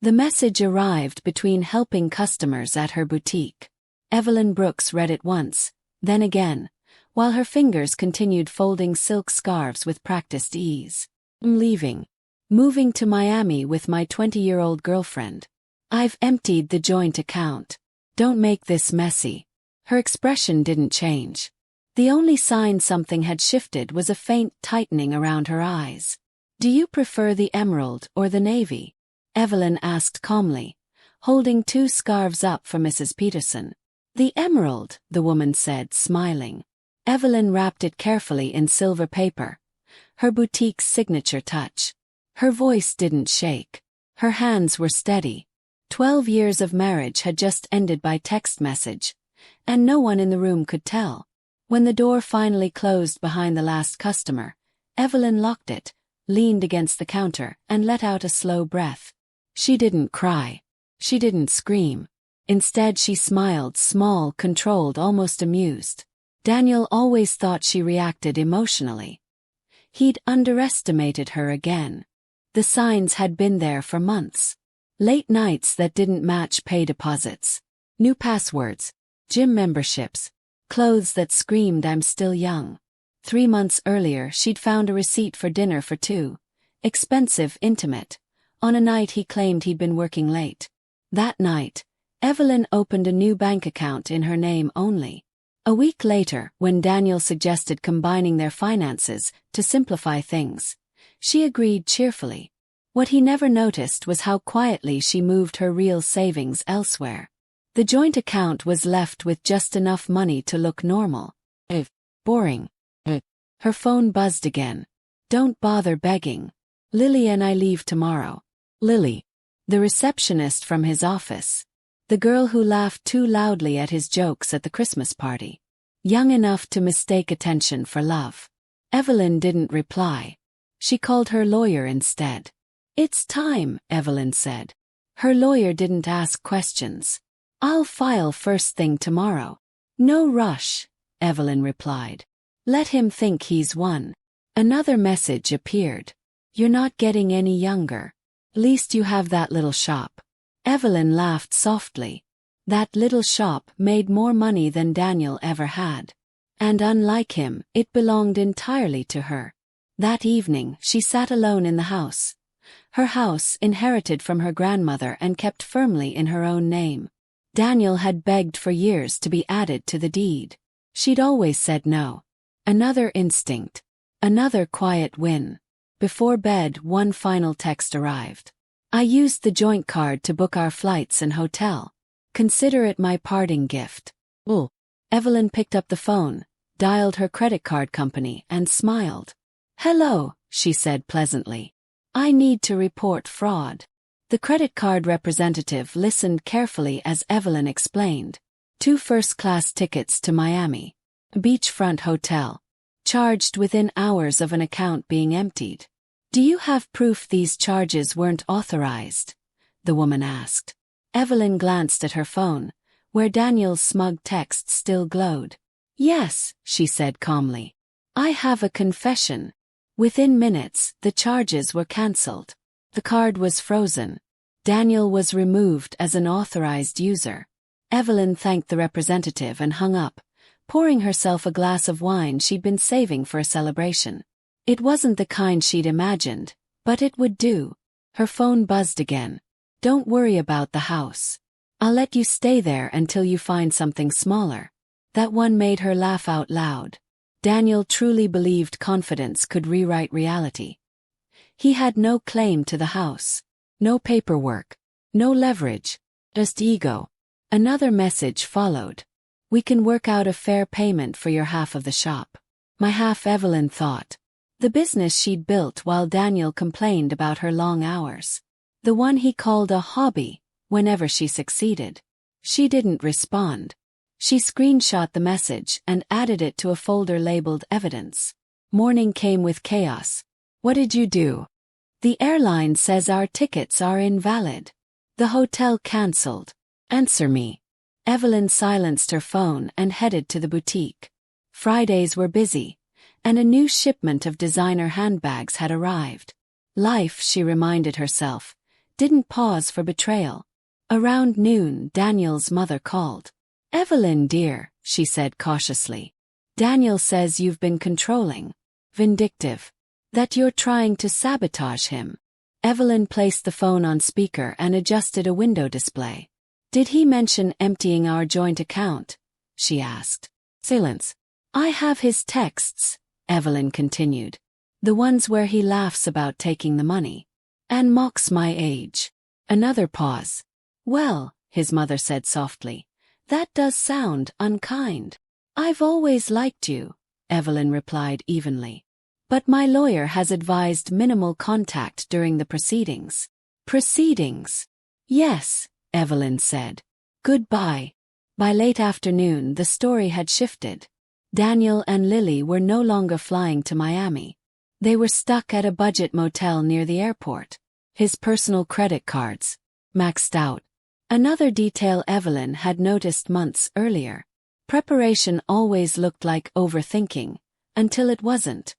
The message arrived between helping customers at her boutique. Evelyn Brooks read it once, then again, while her fingers continued folding silk scarves with practiced ease. "I'm leaving. Moving to Miami with my 20-year-old girlfriend. I've emptied the joint account. Don't make this messy." Her expression didn't change. The only sign something had shifted was a faint tightening around her eyes. "Do you prefer the emerald or the navy?" Evelyn asked calmly, holding 2 scarves up for Mrs. Peterson. "The emerald," the woman said, smiling. Evelyn wrapped it carefully in silver paper, her boutique's signature touch. Her voice didn't shake. Her hands were steady. 12 years of marriage had just ended by text message, and no one in the room could tell. When the door finally closed behind the last customer, Evelyn locked it, leaned against the counter, and let out a slow breath. She didn't cry. She didn't scream. Instead, she smiled, small, controlled, almost amused. Daniel always thought she reacted emotionally. He'd underestimated her again. The signs had been there for months. Late nights that didn't match pay deposits. New passwords. Gym memberships. Clothes that screamed "I'm still young." 3 months earlier, she'd found a receipt for dinner for 2. Expensive, intimate. On a night he claimed he'd been working late. That night, Evelyn opened a new bank account in her name only. A week later, when Daniel suggested combining their finances to simplify things, she agreed cheerfully. What he never noticed was how quietly she moved her real savings elsewhere. The joint account was left with just enough money to look normal. Boring. Her phone buzzed again. "Don't bother begging. Lily and I leave tomorrow." Lily. The receptionist from his office. The girl who laughed too loudly at his jokes at the Christmas party. Young enough to mistake attention for love. Evelyn didn't reply. She called her lawyer instead. "It's time," Evelyn said. Her lawyer didn't ask questions. "I'll file first thing tomorrow." "No rush," Evelyn replied. "Let him think he's won." Another message appeared. "You're not getting any younger. Least you have that little shop." Evelyn laughed softly. That little shop made more money than Daniel ever had. And unlike him, it belonged entirely to her. That evening, she sat alone in the house. Her house, inherited from her grandmother and kept firmly in her own name. Daniel had begged for years to be added to the deed. She'd always said no. Another instinct. Another quiet win. Before bed, one final text arrived. "I used the joint card to book our flights and hotel. Consider it my parting gift." Evelyn picked up the phone, dialed her credit card company, and smiled. "Hello," she said pleasantly. "I need to report fraud." The credit card representative listened carefully as Evelyn explained. 2 first-class tickets to Miami. Beachfront hotel. Charged within hours of an account being emptied. "Do you have proof these charges weren't authorized?" the woman asked. Evelyn glanced at her phone, where Daniel's smug text still glowed. "Yes," she said calmly. "I have a confession." Within minutes, the charges were cancelled. The card was frozen. Daniel was removed as an authorized user. Evelyn thanked the representative and hung up, pouring herself a glass of wine she'd been saving for a celebration. It wasn't the kind she'd imagined, but it would do. Her phone buzzed again. "Don't worry about the house. I'll let you stay there until you find something smaller." That one made her laugh out loud. Daniel truly believed confidence could rewrite reality. He had no claim to the house. No paperwork. No leverage. Just ego. Another message followed. "We can work out a fair payment for your half of the shop." My half, Evelyn thought. The business she'd built while Daniel complained about her long hours. The one he called a hobby, whenever she succeeded. She didn't respond. She screenshot the message and added it to a folder labeled evidence. Morning came with chaos. "What did you do?" "The airline says our tickets are invalid. The hotel cancelled. Answer me." Evelyn silenced her phone and headed to the boutique. Fridays were busy, and a new shipment of designer handbags had arrived. Life, she reminded herself, didn't pause for betrayal. Around noon, Daniel's mother called. "Evelyn, dear," she said cautiously. "Daniel says you've been controlling, vindictive, that you're trying to sabotage him." Evelyn placed the phone on speaker and adjusted a window display. "Did he mention emptying our joint account?" she asked. Silence. "I have his texts," Evelyn continued. "The ones where he laughs about taking the money. And mocks my age." Another pause. "Well," his mother said softly, "that does sound unkind." "I've always liked you," Evelyn replied evenly. "But my lawyer has advised minimal contact during the proceedings." "Proceedings?" "Yes," Evelyn said. "Goodbye." By late afternoon, the story had shifted. Daniel and Lily were no longer flying to Miami. They were stuck at a budget motel near the airport. His personal credit cards, maxed out. Another detail Evelyn had noticed months earlier. Preparation always looked like overthinking, until it wasn't.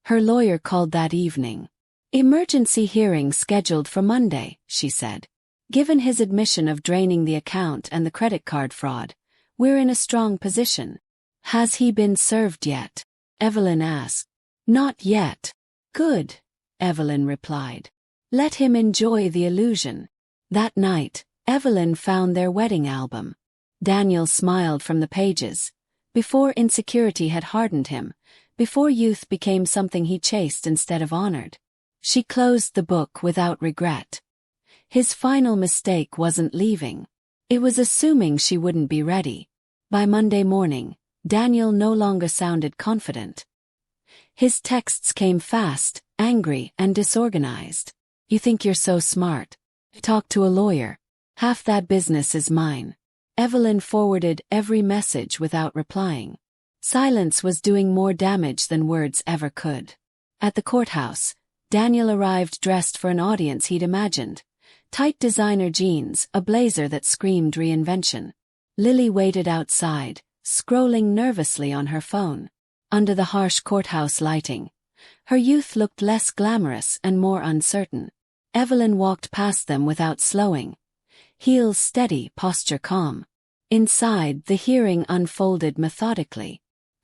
Her lawyer called that evening. "Emergency hearing scheduled for Monday," she said. "Given his admission of draining the account and the credit card fraud, we're in a strong position." "Has he been served yet?" Evelyn asked. "Not yet." "Good," Evelyn replied. "Let him enjoy the illusion." That night, Evelyn found their wedding album. Daniel smiled from the pages. Before insecurity had hardened him, before youth became something he chased instead of honored. She closed the book without regret. His final mistake wasn't leaving. It was assuming she wouldn't be ready. By Monday morning, Daniel no longer sounded confident. His texts came fast, angry, and disorganized. "You think you're so smart. Talk to a lawyer. Half that business is mine." Evelyn forwarded every message without replying. Silence was doing more damage than words ever could. At the courthouse, Daniel arrived dressed for an audience he'd imagined. Tight designer jeans, a blazer that screamed reinvention. Lily waited outside, scrolling nervously on her phone. Under the harsh courthouse lighting, her youth looked less glamorous and more uncertain. Evelyn walked past them without slowing. Heels steady, posture calm. Inside, the hearing unfolded methodically.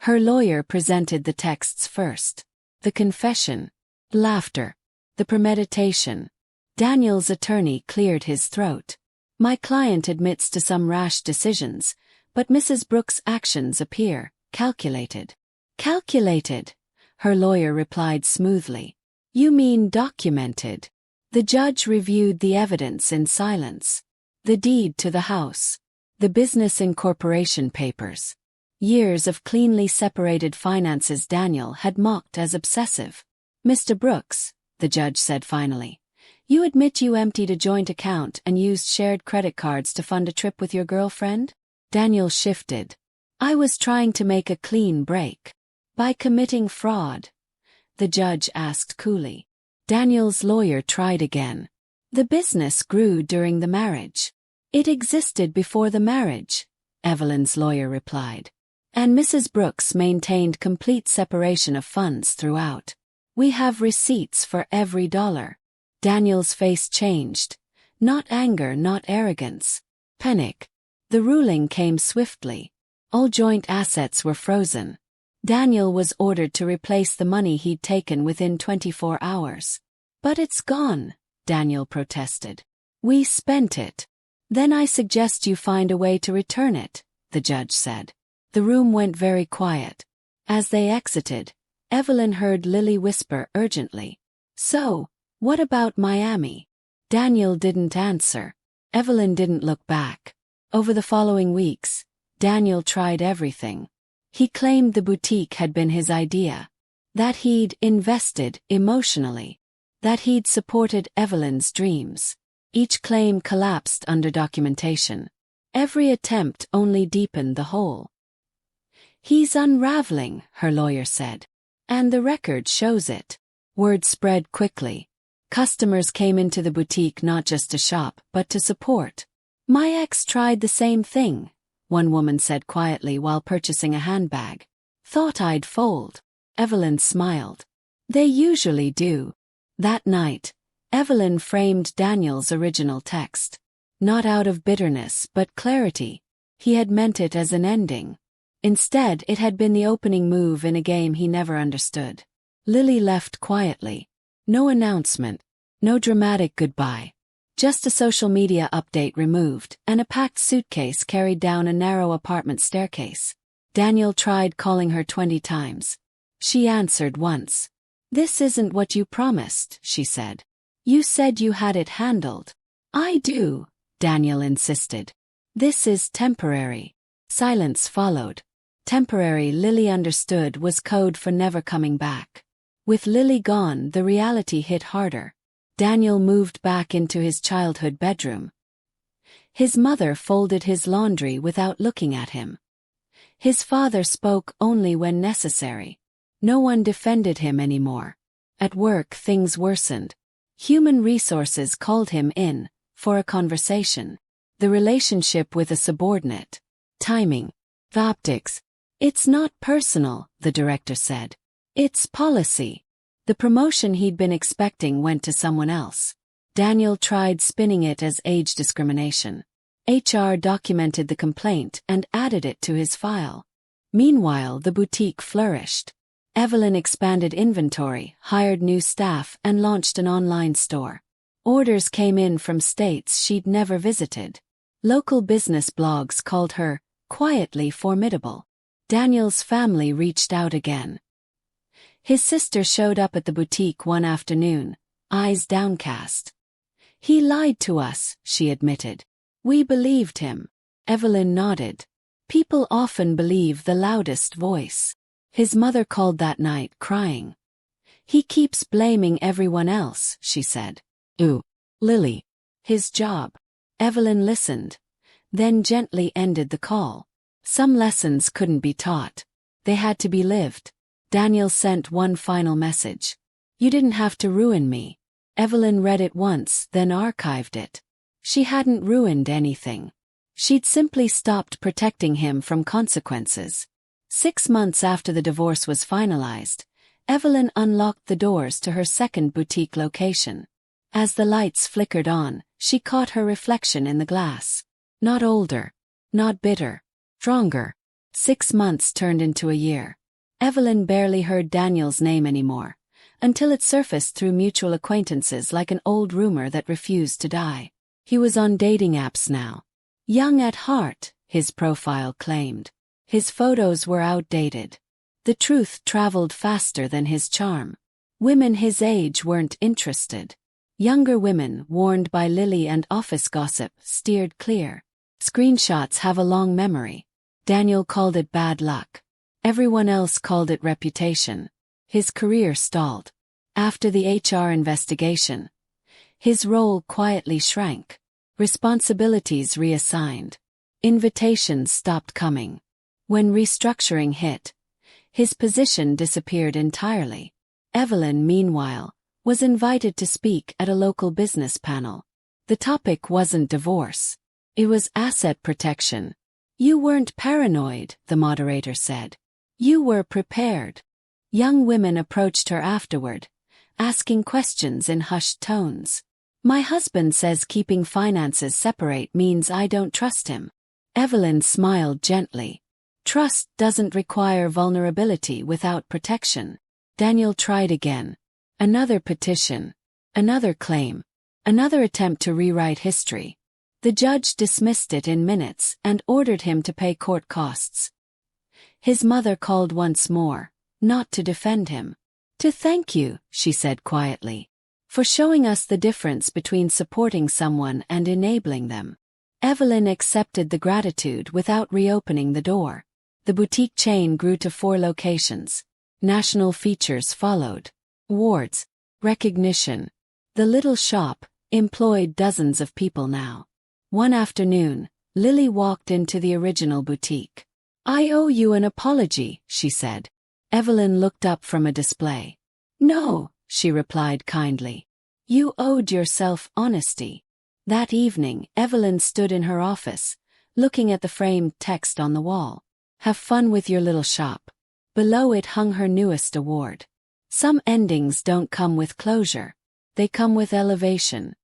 Her lawyer presented the texts first. The confession, laughter, the premeditation. Daniel's attorney cleared his throat. "My client admits to some rash decisions, but Mrs. Brooks' actions appear calculated." "Calculated," her lawyer replied smoothly. "You mean documented." The judge reviewed the evidence in silence. The deed to the house. The business incorporation papers. Years of cleanly separated finances Daniel had mocked as obsessive. "Mr. Brooks," the judge said finally, "you admit you emptied a joint account and used shared credit cards to fund a trip with your girlfriend?" Daniel shifted. "I was trying to make a clean break." "By committing fraud?" the judge asked coolly. Daniel's lawyer tried again. "The business grew during the marriage." "It existed before the marriage," Evelyn's lawyer replied. "And Mrs. Brooks maintained complete separation of funds throughout. We have receipts for every dollar." Daniel's face changed. Not anger, not arrogance. Panic. The ruling came swiftly. All joint assets were frozen. Daniel was ordered to replace the money he'd taken within 24 hours. "But it's gone," Daniel protested. "We spent it." "Then I suggest you find a way to return it," the judge said. The room went very quiet. As they exited, Evelyn heard Lily whisper urgently, "So, what about Miami?" Daniel didn't answer. Evelyn didn't look back. Over the following weeks, Daniel tried everything. He claimed the boutique had been his idea, that he'd invested emotionally, that he'd supported Evelyn's dreams. Each claim collapsed under documentation. Every attempt only deepened the hole. "He's unraveling," her lawyer said. "And the record shows it." Word spread quickly. Customers came into the boutique not just to shop, but to support. "My ex tried the same thing," one woman said quietly while purchasing a handbag. "Thought I'd fold." Evelyn smiled. "They usually do." That night, Evelyn framed Daniel's original text. Not out of bitterness but clarity. He had meant it as an ending. Instead, it had been the opening move in a game he never understood. Lily left quietly. No announcement. No dramatic goodbye. Just a social media update removed, and a packed suitcase carried down a narrow apartment staircase. Daniel tried calling her 20 times. She answered once. "This isn't what you promised," she said. "You said you had it handled." "I do," Daniel insisted. "This is temporary." Silence followed. Temporary, Lily understood, was code for never coming back. With Lily gone, the reality hit harder. Daniel moved back into his childhood bedroom. His mother folded his laundry without looking at him. His father spoke only when necessary. No one defended him anymore. At work, things worsened. Human resources called him in for a conversation. The relationship with a subordinate. Timing. The optics. "It's not personal," the director said. "It's policy." The promotion he'd been expecting went to someone else. Daniel tried spinning it as age discrimination. HR documented the complaint and added it to his file. Meanwhile, the boutique flourished. Evelyn expanded inventory, hired new staff, and launched an online store. Orders came in from states she'd never visited. Local business blogs called her quietly formidable. Daniel's family reached out again. His sister showed up at the boutique one afternoon, eyes downcast. "He lied to us," she admitted. "We believed him." Evelyn nodded. People often believe the loudest voice. His mother called that night, crying. "He keeps blaming everyone else," she said. "Ooh, Lily. His job." Evelyn listened, then gently ended the call. Some lessons couldn't be taught. They had to be lived. Daniel sent one final message. "You didn't have to ruin me." Evelyn read it once, then archived it. She hadn't ruined anything. She'd simply stopped protecting him from consequences. 6 months after the divorce was finalized, Evelyn unlocked the doors to her second boutique location. As the lights flickered on, she caught her reflection in the glass. Not older. Not bitter. Stronger. 6 months turned into a year. Evelyn barely heard Daniel's name anymore, until it surfaced through mutual acquaintances like an old rumor that refused to die. He was on dating apps now. Young at heart, his profile claimed. His photos were outdated. The truth traveled faster than his charm. Women his age weren't interested. Younger women, warned by Lily and office gossip, steered clear. Screenshots have a long memory. Daniel called it bad luck. Everyone else called it reputation. His career stalled. After the HR investigation, his role quietly shrank. Responsibilities reassigned. Invitations stopped coming. When restructuring hit, his position disappeared entirely. Evelyn, meanwhile, was invited to speak at a local business panel. The topic wasn't divorce. It was asset protection. "You weren't paranoid," the moderator said. "You were prepared." Young women approached her afterward, asking questions in hushed tones. "My husband says keeping finances separate means I don't trust him." Evelyn smiled gently. Trust doesn't require vulnerability without protection. Daniel tried again. Another petition. Another claim. Another attempt to rewrite history. The judge dismissed it in minutes and ordered him to pay court costs. His mother called once more, not to defend him. "To thank you," she said quietly, "for showing us the difference between supporting someone and enabling them." Evelyn accepted the gratitude without reopening the door. The boutique chain grew to 4 locations. National features followed. Awards. Recognition. The little shop employed dozens of people now. One afternoon, Lily walked into the original boutique. "I owe you an apology," she said. Evelyn looked up from a display. "No," she replied kindly. "You owed yourself honesty." That evening, Evelyn stood in her office, looking at the framed text on the wall. "Have fun with your little shop." Below it hung her newest award. Some endings don't come with closure. they come with elevation.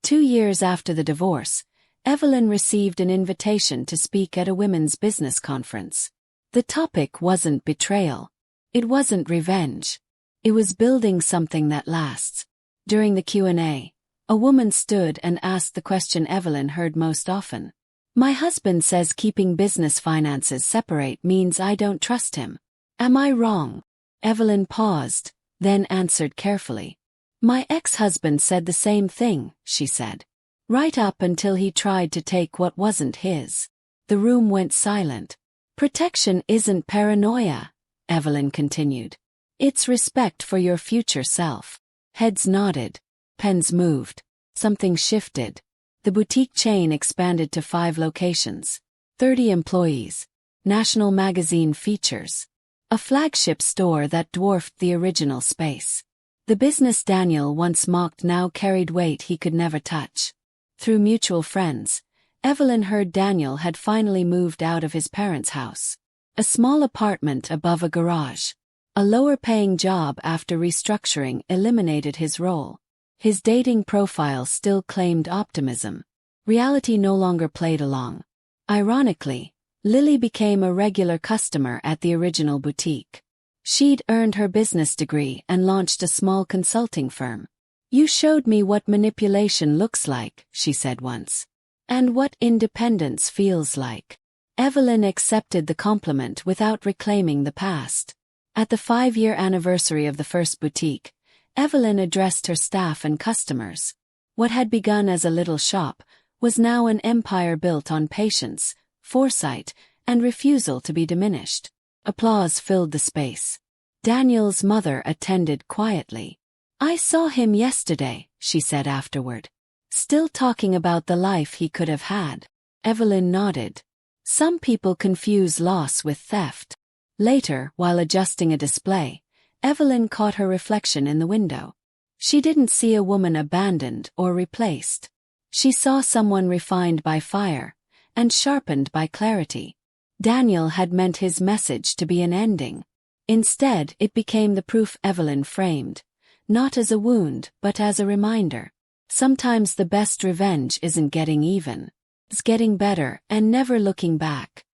2 years after the divorce, Evelyn received an invitation to speak at a women's business conference. The topic wasn't betrayal. It wasn't revenge. It was building something that lasts. During the Q&A, a woman stood and asked the question Evelyn heard most often. My husband says keeping business finances separate means I don't trust him. Am I wrong? Evelyn paused, then answered carefully. My ex-husband said the same thing, she said. Right up until he tried to take what wasn't his. The room went silent. Protection isn't paranoia, Evelyn continued. It's respect for your future self. Heads nodded. Pens moved. Something shifted. The boutique chain expanded to 5 locations. 30 employees. National magazine features. A flagship store that dwarfed the original space. The business Daniel once mocked now carried weight he could never touch. Through mutual friends, Evelyn heard Daniel had finally moved out of his parents' house. A small apartment above a garage. A lower-paying job after restructuring eliminated his role. His dating profile still claimed optimism. Reality no longer played along. Ironically, Lily became a regular customer at the original boutique. She'd earned her business degree and launched a small consulting firm. You showed me what manipulation looks like, she said once. And what independence feels like. Evelyn accepted the compliment without reclaiming the past. At the 5-year anniversary of the first boutique, Evelyn addressed her staff and customers. What had begun as a little shop was now an empire built on patience, foresight, and refusal to be diminished. Applause filled the space. Daniel's mother attended quietly. I saw him yesterday, she said afterward. Still talking about the life he could have had. Evelyn nodded. Some people confuse loss with theft. Later, while adjusting a display, Evelyn caught her reflection in the window. She didn't see a woman abandoned or replaced. She saw someone refined by fire and sharpened by clarity. Daniel had meant his message to be an ending. Instead, it became the proof Evelyn framed, not as a wound but as a reminder. Sometimes the best revenge isn't getting even. It's getting better and never looking back.